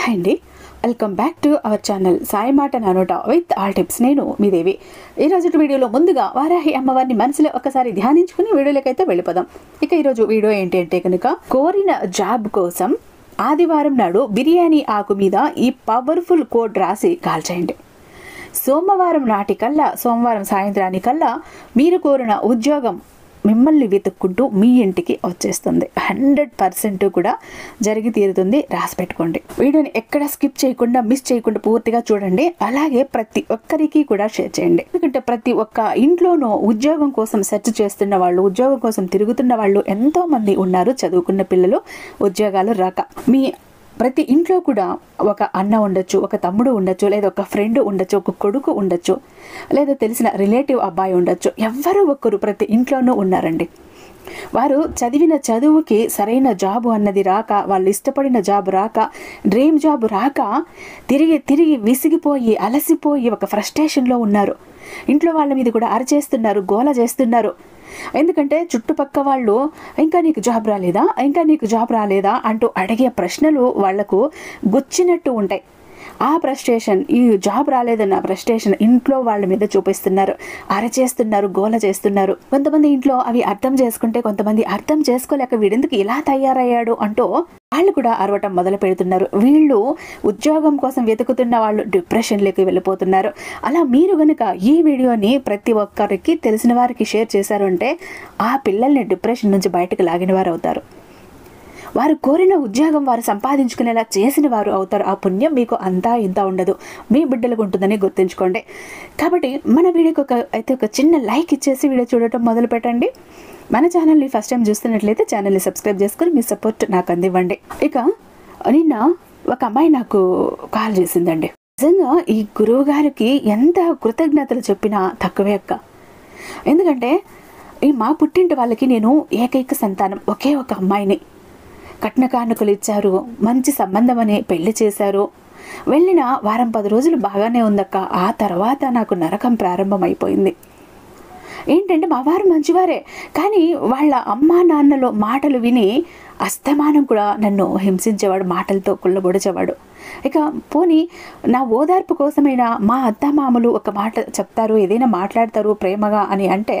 Hi అండి, welcome back to our channel Sai మాట నానోట with all tips. నేను మీ దేవి. ఈరోజు వీడియోలో ముందుగా వారాహి అమ్మవారిని మనసులో ఒకసారి ధ్యానించుకుని వీడియోలకైతే వెళ్ళిపోదాం. ఇక ఈరోజు వీడియో ఏంటి అంటే కనుక, కోరిన జాబ్ కోసం ఆదివారం నాడు బిర్యానీ ఆకు మీద ఈ పవర్ఫుల్ కోడ్ రాసి కాల్చేయండి. సోమవారం నాటికల్లా, సోమవారం సాయంత్రానికల్లా మీరు కోరిన ఉద్యోగం మిమ్మల్ని వెతుక్కుంటూ మీ ఇంటికి వచ్చేస్తుంది. 100% కూడా జరిగి తీరుతుంది. రాసి పెట్టుకోండి. వీడియోని ఎక్కడ స్కిప్ చేయకుండా, మిస్ చేయకుండా పూర్తిగా చూడండి. అలాగే ప్రతి ఒక్కరికి కూడా షేర్ చేయండి. ఎందుకంటే ప్రతి ఒక్క ఇంట్లోనూ ఉద్యోగం కోసం సెర్చ్ చేస్తున్న వాళ్ళు, ఉద్యోగం కోసం తిరుగుతున్న వాళ్ళు ఎంతో మంది ఉన్నారు. చదువుకున్న పిల్లలు ఉద్యోగాలు రాక. మీ ప్రతి ఇంట్లో కూడా ఒక అన్న ఉండొచ్చు, ఒక తమ్ముడు ఉండొచ్చు, లేదా ఒక ఫ్రెండ్ ఉండొచ్చు, ఒక కొడుకు ఉండొచ్చు, లేదా తెలిసిన రిలేటివ్ అబ్బాయి ఉండొచ్చు. ఎవరో ఒకరు ప్రతి ఇంట్లోనూ ఉన్నారండి. వారు చదివిన చదువుకి సరైన జాబు అన్నది రాక, వాళ్ళు ఇష్టపడిన జాబ్ రాక, డ్రీమ్ జాబ్ రాక తిరిగి తిరిగి విసిగిపోయి అలసిపోయి ఒక ఫ్రస్ట్రేషన్లో ఉన్నారు. ఇంట్లో వాళ్ళ మీద కూడా అరిచేస్తున్నారు, గోల చేస్తున్నారు. ఎందుకంటే చుట్టుపక్క వాళ్ళు ఇంకా నీకు జాబ్ రాలేదా, ఇంకా నీకు జాబ్ రాలేదా అంటూ అడిగే ప్రశ్నలు వాళ్లకు గుచ్చినట్టు ఉంటాయి. ఆ ఫ్రస్ట్రేషన్, ఈ జాబ్ రాలేదన్న ఫ్రస్ట్రేషన్ ఇంట్లో వాళ్ళ మీద చూపిస్తున్నారు, అరచేస్తున్నారు, గోల చేస్తున్నారు. కొంతమంది ఇంట్లో అవి అర్థం చేసుకుంటే, కొంతమంది అర్థం చేసుకోలేక వీడెందుకు ఇలా తయారయ్యాడు అంటూ వాళ్ళు కూడా అరవటం మొదలు పెడుతున్నారు. వీళ్ళు ఉద్యోగం కోసం వెతుకుతున్న వాళ్ళు డిప్రెషన్లోకి వెళ్ళిపోతున్నారు. అలా మీరు గనుక ఈ వీడియోని ప్రతి ఒక్కరికి, తెలిసిన వారికి షేర్ చేశారు అంటే ఆ పిల్లల్ని డిప్రెషన్ నుంచి బయటకు లాగిన వారు అవుతారు. వారు కోరిన ఉద్యోగం వారు సంపాదించుకునేలా చేసిన వారు అవుతారు. ఆ పుణ్యం మీకు అంతా ఇంత ఉండదు, మీ బిడ్డలకు ఉంటుందని గుర్తుంచుకోండి. కాబట్టి మన వీడియోకి ఒక చిన్న లైక్ ఇచ్చేసి వీడియో చూడటం మొదలు పెట్టండి. మన ఛానల్ని ఫస్ట్ టైం చూస్తున్నట్లయితే ఛానల్ని సబ్స్క్రైబ్ చేసుకుని మీ సపోర్ట్ నాకు అందివ్వండి. ఇక నిన్న ఒక అమ్మాయి నాకు కాల్ చేసిందండి. నిజంగా ఈ గురువు గారికి ఎంత కృతజ్ఞతలు చెప్పినా తక్కువే అక్క. ఎందుకంటే ఈ మా పుట్టింటి వాళ్ళకి నేను ఏకైక సంతానం, ఒకే ఒక అమ్మాయిని. కట్న కానుకలు ఇచ్చారు, మంచి సంబంధం అని పెళ్లి చేశారు. వెళ్ళిన వారం 10 రోజులు బాగానే ఉందక్క. ఆ తర్వాత నాకు నరకం ప్రారంభమైపోయింది. ఏంటంటే మా వారు మంచివారే, కానీ వాళ్ళ అమ్మా నాన్నలో మాటలు విని అస్తమానం కూడా నన్ను హింసించేవాడు, మాటలతో కుళ్ళబొడిచేవాడు. ఇక పోనీ నా ఓదార్పు కోసమైనా మా అత్తమామలు ఒక మాట చెప్తారు, ఏదైనా మాట్లాడతారు ప్రేమగా అని అంటే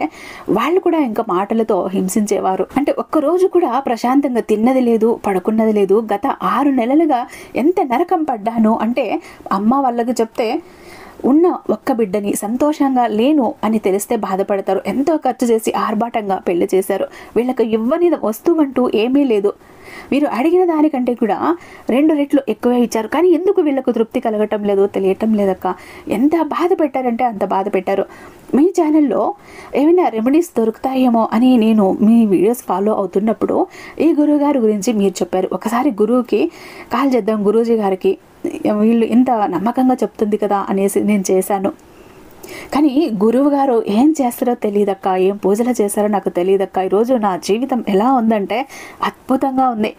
వాళ్ళు కూడా ఇంకా మాటలతో హింసించేవారు. అంటే ఒక్కరోజు కూడా ప్రశాంతంగా తిన్నది లేదు, పడుకున్నది లేదు. గత 6 నెలలుగా ఎంత నరకం పడ్డాను అంటే అమ్మ వాళ్ళకి చెప్తే ఉన్న ఒక్క బిడ్డని సంతోషంగా లేను అని తెలిస్తే బాధపడతారు. ఎంతో ఖర్చు చేసి ఆర్భాటంగా పెళ్లి చేశారు. వీళ్ళకి ఇవ్వని వస్తువంటూ ఏమీ లేదు. మీరు అడిగిన దానికంటే కూడా 2 రెట్లు ఎక్కువే ఇచ్చారు. కానీ ఎందుకు వీళ్ళకు తృప్తి కలగటం లేదు, తెలియటం లేదక్క. ఎంత బాధ పెట్టారంటే అంత బాధ పెట్టారు. మీ ఛానల్లో ఏమైనా రెమెడీస్ దొరుకుతాయేమో అని నేను మీ వీడియోస్ ఫాలో అవుతున్నప్పుడు ఈ గురువుగారి గురించి మీరు చెప్పారు. ఒకసారి గురువుకి కాల్ చేద్దాం, గురూజీ గారికి, వీళ్ళు ఇంత నమ్మకంగా చెప్తుంది కదా అనేసి నేను చేశాను. కానీ గురువు గారు ఏం చేస్తారో తెలియదక్క, ఏం పూజలు చేస్తారో నాకు తెలియదక్క. ఈరోజు నా జీవితం ఎలా ఉందంటే అద్భుతంగా ఉంది.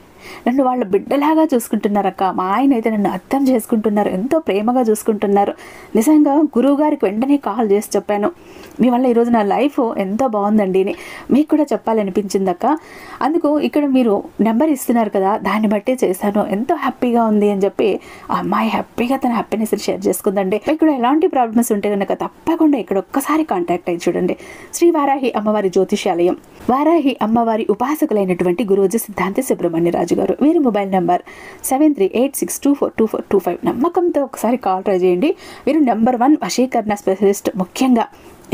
నన్ను వాళ్ళ బిడ్డలాగా చూసుకుంటున్నారక్క. మా ఆయన అయితే నన్ను అర్థం చేసుకుంటున్నారు, ఎంతో ప్రేమగా చూసుకుంటున్నారు. నిజంగా గురువు గారికి వెంటనే కాల్ చేసి చెప్పాను, మీ వల్ల ఈరోజు నా లైఫ్ ఎంతో బాగుందండి అని మీకు కూడా చెప్పాలనిపించిందక్క. అందుకు ఇక్కడ మీరు నెంబర్ ఇస్తున్నారు కదా, దాన్ని బట్టి చేశాను, ఎంతో హ్యాపీగా ఉంది అని చెప్పి ఆ అమ్మాయి హ్యాపీగా తన హ్యాపీనెస్ షేర్ చేసుకుందండి. ఇక్కడ ఎలాంటి ప్రాబ్లమ్స్ ఉంటే కనుక తప్పకుండా ఇక్కడ ఒక్కసారి కాంటాక్ట్ అయ్యి చూడండి. శ్రీ వారాహి అమ్మవారి జ్యోతిష్యాలయం, వారాహి అమ్మవారి ఉపాసకులైనటువంటి గురూజీ సిద్ధాంతి సుబ్రహ్మణ్యరాజు గారు. వీరి మొబైల్ నెంబర్ 7386242425. నమ్మకంతో ఒకసారి కాల్ ట్రై చేయండి. వీరు నెంబర్ 1 వశీకరణ స్పెషలిస్ట్. ముఖ్యంగా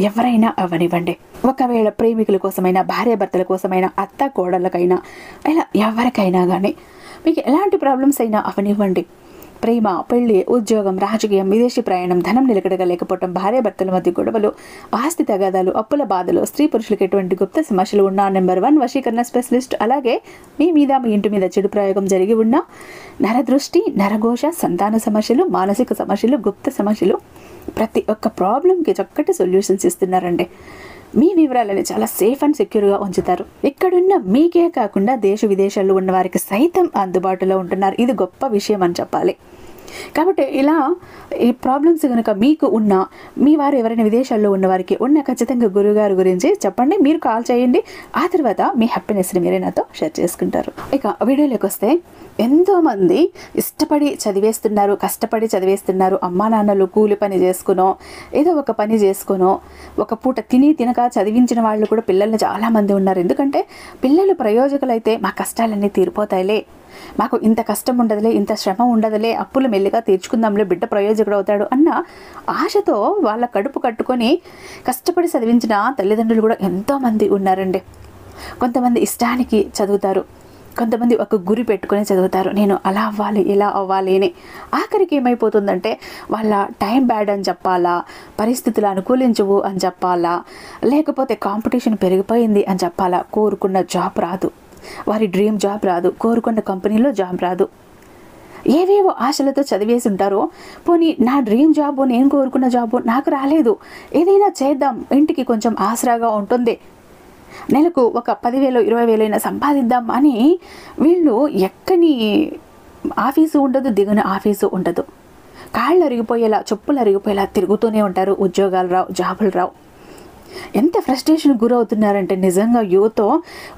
ఎవరైనా అవనివ్వండి, ఒకవేళ ప్రేమికుల కోసమైనా, భార్యాభర్తల కోసమైనా, అత్త కోడళ్ళకైనా, ఇలా ఎవరికైనా కానీ మీకు ఎలాంటి ప్రాబ్లమ్స్ అయినా అవనివ్వండి, ప్రేమ, పెళ్లి, ఉద్యోగం, రాజకీయం, విదేశీ ప్రయాణం, ధనం నిలకడగా లేకపోవడం, భార్యాభర్తల మధ్య గొడవలు, ఆస్తి తగాదాలు, అప్పుల బాధలు, స్త్రీ పురుషులకు ఎటువంటి గుప్త సమస్యలు ఉన్నా నెంబర్ 1 వశీకరణ స్పెషలిస్ట్. అలాగే మీ మీద, మీ ఇంటి మీద చెడు ప్రయోగం జరిగి ఉన్నా, నరదృష్టి, నరఘోష, సంతాన సమస్యలు, మానసిక సమస్యలు, గుప్త సమస్యలు, ప్రతి ఒక్క ప్రాబ్లంకి చక్కటి సొల్యూషన్స్ ఇస్తున్నారండి. మీ వివరాలని చాలా సేఫ్ అండ్ సెక్యూర్గా ఉంచుతారు. ఇక్కడున్న మీకే కాకుండా దేశ విదేశాల్లో ఉన్న వారికి సైతం అందుబాటులో ఉంటున్నారు. ఇది గొప్ప విషయం అని చెప్పాలి. కాబట్టి ఇలా ఈ ప్రాబ్లమ్స్ కనుక మీకు ఉన్న, మీ వారు ఎవరైనా విదేశాల్లో ఉన్న వారికి ఉన్న, ఖచ్చితంగా గురువుగారు గురించి చెప్పండి. మీరు కాల్ చేయండి. ఆ తర్వాత మీ హ్యాపీనెస్ని మీరే నాతో షేర్ చేసుకుంటారు. ఇక వీడియోలోకి వస్తే, ఎంతోమంది ఇష్టపడి చదివేస్తున్నారు, కష్టపడి చదివేస్తున్నారు. అమ్మా నాన్నలు కూలి పని చేసుకునో ఏదో ఒక పని చేసుకునో ఒక పూట తినక చదివించిన వాళ్ళు కూడా పిల్లల్ని చాలామంది ఉన్నారు. ఎందుకంటే పిల్లలు ప్రయోజకులైతే మా కష్టాలన్నీ తీరిపోతాయిలే, మాకు ఇంత కష్టం ఉండదులే, ఇంత శ్రమ ఉండదులే, అప్పులు మెల్లిగా తీర్చుకుందాంలే, బిడ్డ ప్రయోజకుడు అవుతాడు అన్న ఆశతో వాళ్ళ కడుపు కట్టుకొని కష్టపడి చదివించిన తల్లిదండ్రులు కూడా ఎంతోమంది ఉన్నారండి. కొంతమంది ఇష్టానికి చదువుతారు, కొంతమంది ఒక గురి పెట్టుకొని చదువుతారు, నేను అలా అవ్వాలి ఇలా అవ్వాలి అని. ఆఖరికి ఏమైపోతుందంటే వాళ్ళ టైం బ్యాడ్ అని చెప్పాలా, పరిస్థితులు అనుకూలించవు అని చెప్పాలా, లేకపోతే కాంపిటీషన్ పెరిగిపోయింది అని చెప్పాలా, కోరుకున్న జాబ్ రాదు, వారి డ్రీమ్ జాబ్ రాదు, కోరుకున్న కంపెనీలో జాబ్ రాదు. ఏవేవో ఆశలతో చదివేసి ఉంటారో, పోనీ నా డ్రీమ్ జాబు, నేను కోరుకున్న జాబు నాకు రాలేదు, ఏదైనా చేద్దాం, ఇంటికి కొంచెం ఆసరాగా ఉంటుంది, నెలకు ఒక 10,000 20,000 అయినా సంపాదిద్దాం అని వీళ్ళు ఎక్కని ఆఫీసు ఉండదు, దిగున ఆఫీసు ఉండదు, కాళ్ళు అరిగిపోయేలా, చెప్పులు అరిగిపోయేలా తిరుగుతూనే ఉంటారు. ఉద్యోగాలు రావు, జాబులు రావు. ఎంత ఫ్రస్ట్రేషన్ గురవుతున్నారంటే నిజంగా యూత్.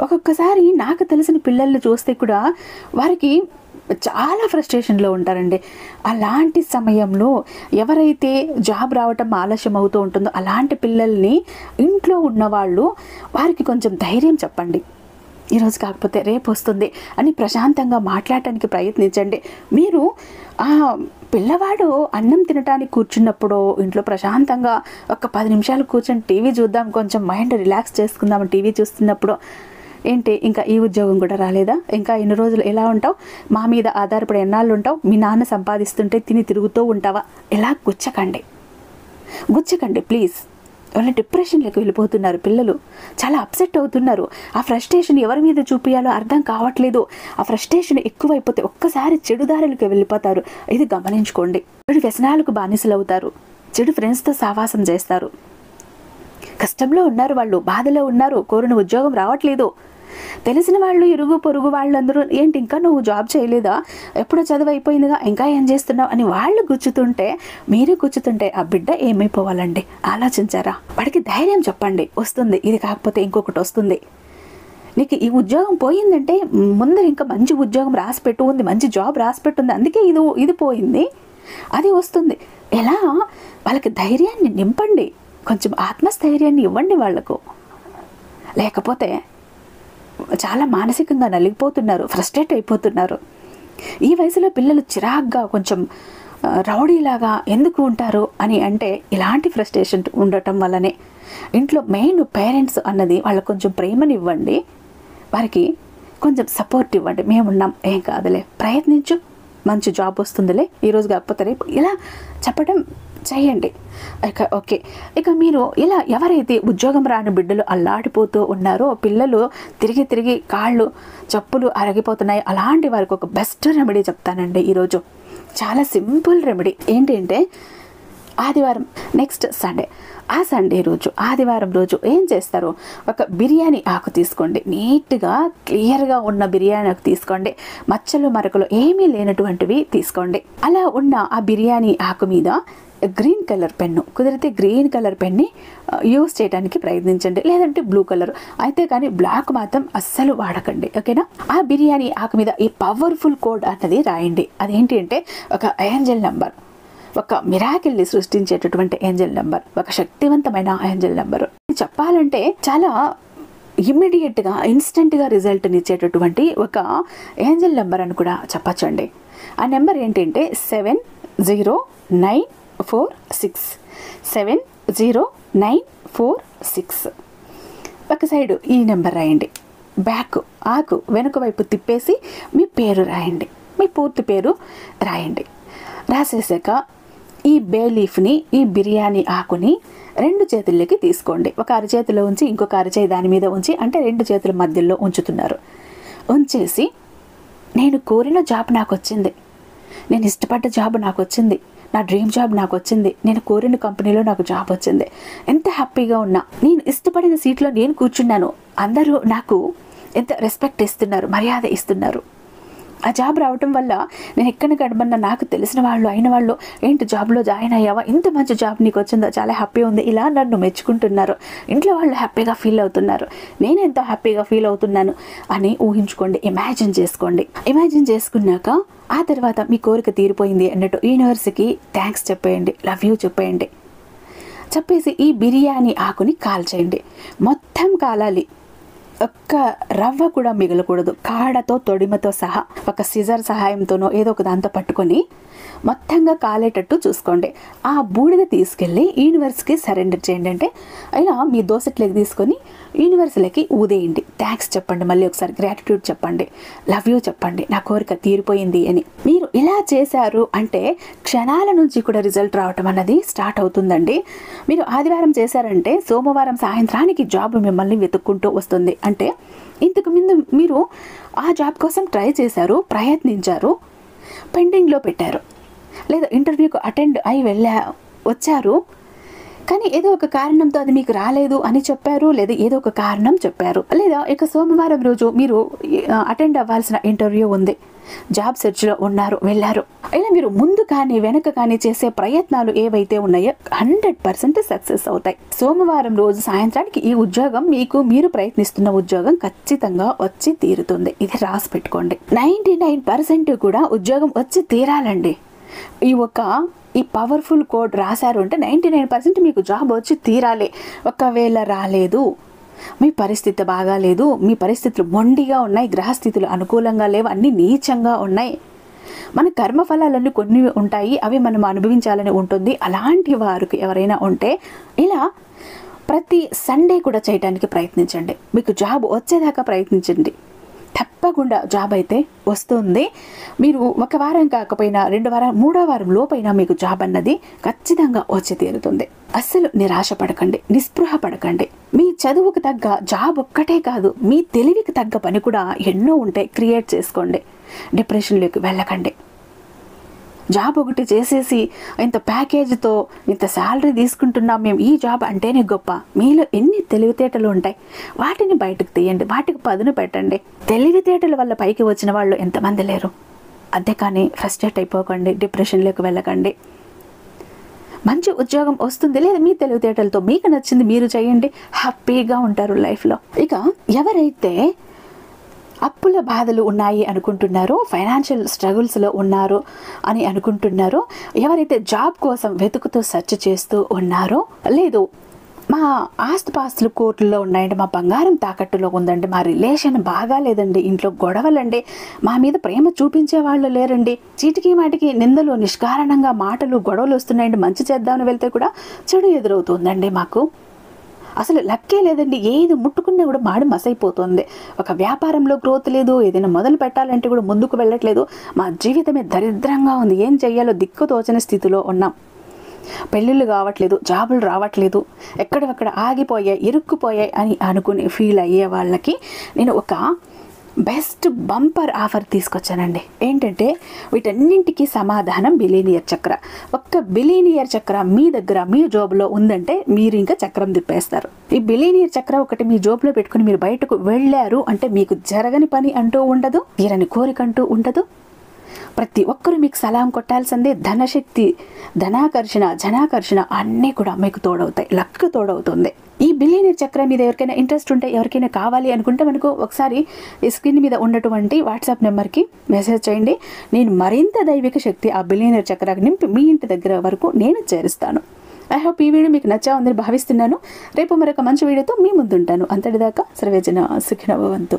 ఒక్కొక్కసారి నాకు తెలిసిన పిల్లల్ని చూస్తే కూడా వారికి చాలా ఫ్రస్ట్రేషన్లో ఉంటారండి. అలాంటి సమయంలో ఎవరైతే జాబ్ రావటం ఆలస్యం అవుతూ ఉంటుందో అలాంటి పిల్లల్ని ఇంట్లో ఉన్నవాళ్ళు వారికి కొంచెం ధైర్యం చెప్పండి. ఈరోజు కాకపోతే రేపు వస్తుంది అని ప్రశాంతంగా మాట్లాడటానికి ప్రయత్నించండి. మీరు ఆ పిల్లవాడు అన్నం తినడానికి కూర్చున్నప్పుడు ఇంట్లో ప్రశాంతంగా ఒక 10 నిమిషాలు కూర్చొని టీవీ చూద్దాం, కొంచెం మైండ్ రిలాక్స్ చేసుకుందాం టీవీ చూస్తున్నప్పుడు, ఏంటి ఇంకా ఈ ఉద్యోగం కూడా రాలేదా, ఇంకా ఎన్ని రోజులు ఎలా ఉంటావు, మా మీద ఆధారపడి ఎన్నాళ్ళు ఉంటావు, మీ నాన్న సంపాదిస్తుంటే తిని తిరుగుతూ ఉంటావా, ఇలా గుచ్చకండి ప్లీజ్. వాళ్ళ డిప్రెషన్లోకి వెళ్ళిపోతున్నారు పిల్లలు, చాలా అప్సెట్ అవుతున్నారు. ఆ ఫ్రస్ట్రేషన్ ఎవరి మీద చూపించాలో అర్థం కావట్లేదు. ఆ ఫ్రస్ట్రేషన్ ఎక్కువైపోతే ఒక్కసారి చెడుదారులకు వెళ్ళిపోతారు. ఇది గమనించుకోండి. చెడు వ్యసనాలకు బానిసలు అవుతారు, చెడు ఫ్రెండ్స్తో సావాసం చేస్తారు. కష్టంలో ఉన్నారు వాళ్ళు, బాధలో ఉన్నారు, కోరిన ఉద్యోగం రావట్లేదు. తెలిసిన వాళ్ళు, ఇరుగు పొరుగు వాళ్ళందరూ, ఏంటి ఇంకా నువ్వు జాబ్ చేయలేదా, ఎప్పుడో చదువు అయిపోయిందిగా, ఇంకా ఏం చేస్తున్నావు అని వాళ్ళు గుచ్చుతుంటే, మీరు గుచ్చుతుంటే ఆ బిడ్డ ఏమైపోవాలండి? ఆలోచించారా? వాడికి ధైర్యం చెప్పండి, వస్తుంది, ఇది కాకపోతే ఇంకొకటి వస్తుంది, నీకు ఈ ఉద్యోగం పోయిందంటే ముందర ఇంకా మంచి ఉద్యోగం రాసిపెట్టు ఉంది, మంచి జాబ్ రాసిపెట్టుంది, అందుకే ఇది పోయింది, అది వస్తుంది. ఎలా వాళ్ళకి ధైర్యాన్ని నింపండి, కొంచెం ఆత్మస్థైర్యాన్ని ఇవ్వండి వాళ్లకు. లేకపోతే చాలా మానసికంగా నలిగిపోతున్నారు, ఫ్రస్ట్రేట్ అయిపోతున్నారు. ఈ వయసులో పిల్లలు చిరాగ్గా కొంచెం రౌడీలాగా ఎందుకు ఉంటారు అని అంటే ఇలాంటి ఫ్రస్ట్రేషన్ ఉండటం వల్లనే. ఇంట్లో మెయిన్ పేరెంట్స్ అన్నది వాళ్ళకు కొంచెం ప్రేమని ఇవ్వండి, వారికి కొంచెం సపోర్ట్ ఇవ్వండి. మేమున్నాం, ఏం కాదులే, ప్రయత్నించు, మంచి జాబ్ వస్తుందిలే, ఈరోజు కాకపోతే రేపు, ఇలా చెప్పడం చేయండి. ఓకే. ఇక మీరు ఇలా ఎవరైతే ఉద్యోగం రాని బిడ్డలు అల్లాడిపోతూ ఉన్నారో, పిల్లలు తిరిగి కాళ్ళు చెప్పులు అరిగిపోతున్నాయి, అలాంటి వారికి ఒక బెస్ట్ రెమెడీ చెప్తానండి ఈరోజు. చాలా సింపుల్ రెమెడీ. ఏంటంటే ఆదివారం, నెక్స్ట్ సండే, ఆ సండే రోజు, ఆదివారం రోజు ఏం చేస్తారు, ఒక బిర్యానీ ఆకు తీసుకోండి, నీట్గా క్లియర్గా ఉన్న బిర్యానీ ఆకు తీసుకోండి, మచ్చలు మరకలు ఏమీ లేనటువంటివి తీసుకోండి. అలా ఉన్న ఆ బిర్యానీ ఆకు మీద గ్రీన్ కలర్ పెన్ను, కుదిరితే గ్రీన్ కలర్ పెన్ని యూస్ చేయడానికి ప్రయత్నించండి, లేదంటే బ్లూ కలర్ అయితే కానీ బ్లాక్ మాత్రం అస్సలు వాడకండి, ఓకేనా. ఆ బిర్యానీ ఆకు మీద ఈ పవర్ఫుల్ కోడ్ అన్నది రాయండి. అదేంటి అంటే ఒక ఏంజల్ నెంబర్, ఒక మిరాకిల్ని సృష్టించేటటువంటి ఏంజల్ నెంబర్, ఒక శక్తివంతమైన ఏంజల్ నెంబర్. చెప్పాలంటే చాలా ఇమ్మీడియట్గా, ఇన్స్టెంట్గా రిజల్ట్ని ఇచ్చేటటువంటి ఒక ఏంజల్ నెంబర్ అని కూడా చెప్పచ్చండి. ఆ నెంబర్ ఏంటంటే 70946, 70946. ఒక సైడు ఈ నెంబర్ రాయండి, బ్యాక్ ఆకు వెనుక వైపు తిప్పేసి మీ పేరు రాయండి, మీ పూర్తి పేరు రాయండి. రాసేసాక ఈ బే లీఫ్ని, ఈ బిర్యానీ ఆకుని 2 చేతుల్లోకి తీసుకోండి. ఒక అరచేతిలో ఉంచి ఇంకొక అరచేయి దాని మీద ఉంచి, అంటే 2 చేతుల మధ్యలో ఉంచుతున్నారు. ఉంచేసి, నేను కోరిన జాబ్ నాకు వచ్చింది, నేను ఇష్టపడ్డ జాబ్ నాకు వచ్చింది, నా డ్రీమ్ జాబ్ నాకు వచ్చింది, నేను కోరిన కంపెనీలో నాకు జాబ్ వచ్చింది, ఎంత హ్యాపీగా ఉన్నా, నేను ఇష్టపడిన సీట్లో నేను కూర్చున్నాను, అందరూ నాకు ఎంత రెస్పెక్ట్ ఇస్తున్నారు, మర్యాద ఇస్తున్నారు, ఆ జాబ్ రావటం వల్ల నేను ఎక్కడ గడపన్నా నాకు తెలిసిన వాళ్ళు అయిన వాళ్ళు, ఏంటి జాబ్లో జాయిన్ అయ్యావా, ఇంత మంచి జాబ్ నీకు వచ్చిందా, చాలా హ్యాపీ ఉంది, ఇలా నన్ను మెచ్చుకుంటున్నారు, ఇంట్లో వాళ్ళు హ్యాపీగా ఫీల్ అవుతున్నారు, నేను ఎంతో హ్యాపీగా ఫీల్ అవుతున్నాను అని ఊహించుకోండి. ఇమాజిన్ చేసుకోండి. ఇమాజిన్ చేసుకున్నాక ఆ తర్వాత మీ కోరిక తీరిపోయింది అన్నట్టు యూనివర్స్కి థ్యాంక్స్ చెప్పేయండి, లవ్ యూ చెప్పేయండి. చెప్పేసి ఈ బిర్యానీ ఆకుని కాల్చేయండి. మొత్తం కాలాలి, ఒక్క రవ్వ కూడా మిగలకూడదు. కాడతో తొడిమతో సహా ఒక సిజర్ సహాయంతోనో ఏదో ఒక దాంతో పట్టుకొని మొత్తంగా కాలేటట్టు చూసుకోండి. ఆ బూడిద తీసుకెళ్ళి యూనివర్స్కి సరెండర్ చేయండి. అంటే అయినా మీ దోసట్లోకి తీసుకొని యూనివర్స్లోకి ఊదేయండి. థ్యాంక్స్ చెప్పండి, మళ్ళీ ఒకసారి గ్రాటిట్యూడ్ చెప్పండి, లవ్ యూ చెప్పండి, నా కోరిక తీరిపోయింది అని. మీరు ఇలా చేశారు అంటే క్షణాల నుంచి కూడా రిజల్ట్ రావటం అన్నది స్టార్ట్ అవుతుందండి. మీరు ఆదివారం చేశారంటే సోమవారం సాయంత్రానికి జాబ్ మిమ్మల్ని వెతుక్కుంటూ వస్తుంది. అంటే ఇంతకు ముందు మీరు ఆ జాబ్ కోసం ట్రై చేశారు, ప్రయత్నించారు, పెండింగ్లో పెట్టారు, లేదా ఇంటర్వ్యూకి అటెండ్ అయి వచ్చారు, కానీ ఏదో ఒక కారణంతో అది మీకు రాలేదు అని చెప్పారు, లేదా ఏదో ఒక కారణం చెప్పారు, లేదా ఇక సోమవారం రోజు మీరు అటెండ్ అవ్వాల్సిన ఇంటర్వ్యూ ఉంది, జాబ్ సెర్చ్లో ఉన్నారు, వెళ్ళారు. ఇలా మీరు ముందు కానీ వెనక కానీ చేసే ప్రయత్నాలు ఏవైతే ఉన్నాయో 100% సక్సెస్ అవుతాయి. సోమవారం రోజు సాయంత్రానికి ఈ ఉద్యోగం మీకు, మీరు ప్రయత్నిస్తున్న ఉద్యోగం ఖచ్చితంగా వచ్చి తీరుతుంది. ఇది రాసి పెట్టుకోండి. 99% కూడా ఉద్యోగం వచ్చి తీరాలండి. ఈ పవర్ఫుల్ కోడ్ రాశారు అంటే 99% మీకు జాబ్ వచ్చి తీరాలి. ఒకవేళ రాలేదు, మీ పరిస్థితి బాగాలేదు, మీ పరిస్థితులు మొండిగా ఉన్నాయి, గ్రహస్థితులు అనుకూలంగా లేవు, అన్నీ నీచంగా ఉన్నాయి, మన కర్మఫలాలన్నీ కొన్ని ఉంటాయి, అవి మనం అనుభవించాలని ఉంటుంది. అలాంటి వారికి ఎవరైనా ఉంటే ఇలా ప్రతి సండే కూడా చేయడానికి ప్రయత్నించండి. మీకు జాబ్ వచ్చేదాకా ప్రయత్నించండి. తప్పకుండా జాబ్ అయితే వస్తుంది. మీరు ఒక వారం కాకపోయినా 2 వారాలు 3వ వారం లోపైనా మీకు జాబ్ అన్నది ఖచ్చితంగా వచ్చి తీరుతుంది. అస్సలు నిరాశ పడకండి, నిస్పృహ పడకండి. మీ చదువుకు తగ్గ జాబ్ ఒక్కటే కాదు, మీ తెలివికి తగ్గ పని కూడా ఎన్నో ఉంటాయి, క్రియేట్ చేసుకోండి. డిప్రెషన్లోకి వెళ్ళకండి. జాబ్ ఒకటి చేసేసి ఇంత ప్యాకేజ్తో ఇంత శాలరీ తీసుకుంటున్నాం మేము, ఈ జాబ్ అంటేనే గొప్ప. మీలో ఎన్ని తెలివితేటలు ఉంటాయి, వాటిని బయటకు తీయండి, వాటికి పదును పెట్టండి. తెలివితేటల వల్ల పైకి వచ్చిన వాళ్ళు ఎంతమంది లేరు. అదే కానీ ఫ్రస్ట్రేట్ అయిపోకండి, డిప్రెషన్లోకి వెళ్ళకండి. మంచి ఉద్యోగం వస్తుంది, లేదా మీ తెలివితేటలతో మీకు నచ్చింది మీరు చేయండి, హ్యాపీగా ఉంటారు లైఫ్లో. ఇక ఎవరైతే అప్పుల బాధలు ఉన్నాయి అనుకుంటున్నారో, ఫైనాన్షియల్ స్ట్రగుల్స్లో ఉన్నారు అని అనుకుంటున్నారో, ఎవరైతే జాబ్ కోసం వెతుకుతూ సెర్చ్ చేస్తూ ఉన్నారో, లేదు మా ఆస్తుపాస్తులు కోర్టుల్లో ఉన్నాయండి, మా బంగారం తాకట్టులో ఉందండి, మా రిలేషన్ బాగా లేదండి, ఇంట్లో గొడవలండి, మా మీద ప్రేమ చూపించే వాళ్ళు లేరండి, చీటికి మాటికి నిందలు, నిష్కారణంగా మాటలు, గొడవలు వస్తున్నాయండి, మంచి చేద్దామని వెళ్తే కూడా చెడు ఎదురవుతుందండి, మాకు అసలు లక్కే లేదండి, ఏది ముట్టుకున్నా కూడా మాడి మసైపోతుంది, ఒక వ్యాపారంలో గ్రోత్ లేదు, ఏదైనా మొదలు పెట్టాలంటే కూడా ముందుకు వెళ్ళట్లేదు, మా జీవితమే దరిద్రంగా ఉంది, ఏం చెయ్యాలో దిక్కు తోచని స్థితిలో ఉన్నాం, పెళ్ళిళ్ళు కావట్లేదు, జాబులు రావట్లేదు, ఎక్కడెక్కడ ఆగిపోయాయి, ఇరుక్కుపోయాయి అని అనుకుని ఫీల్ అయ్యే వాళ్ళకి నేను ఒక బెస్ట్ బంపర్ ఆఫర్ తీసుకొచ్చానండి. ఏంటంటే వీటన్నింటికి సమాధానం బిలీనియర్ చక్ర. ఒక్క బిలీనియర్ చక్ర మీ దగ్గర మీ జోబులో ఉందంటే మీరు ఇంకా చక్రం తిప్పేస్తారు. ఈ బిలీనియర్ చక్ర ఒకటి మీ జోబులో పెట్టుకుని మీరు బయటకు వెళ్ళారు అంటే మీకు జరగని పని అంటూ ఉండదు, తీరని కోరిక అంటూ ఉండదు. ప్రతి ఒక్కరూ మీకు సలాం కొట్టాల్సిందే. ధనశక్తి, ధనాకర్షణ, జనాకర్షణ అన్నీ కూడా మీకు తోడవుతాయి, లక్ తోడవుతుంది. ఈ బిలియనీర్ చక్రం మీద ఎవరికైనా ఇంట్రెస్ట్ ఉంటే, ఎవరికైనా కావాలి అనుకుంటే మనకు ఒకసారి ఈ స్క్రీన్ మీద ఉన్నటువంటి వాట్సాప్ నెంబర్కి మెసేజ్ చేయండి. నేను మరింత దైవిక శక్తి ఆ బిలియనీర్ చక్రాన్ని నింపి మీ ఇంటి దగ్గర వరకు నేను చేరుస్తాను. ఐ హోప్ ఈ వీడియో మీకు నచ్చా ఉందని భావిస్తున్నాను. రేపు మరొక మంచి వీడియోతో మీ ముందుంటాను. అంతటిదాకా సర్వేజన సుఖినో భవంతు.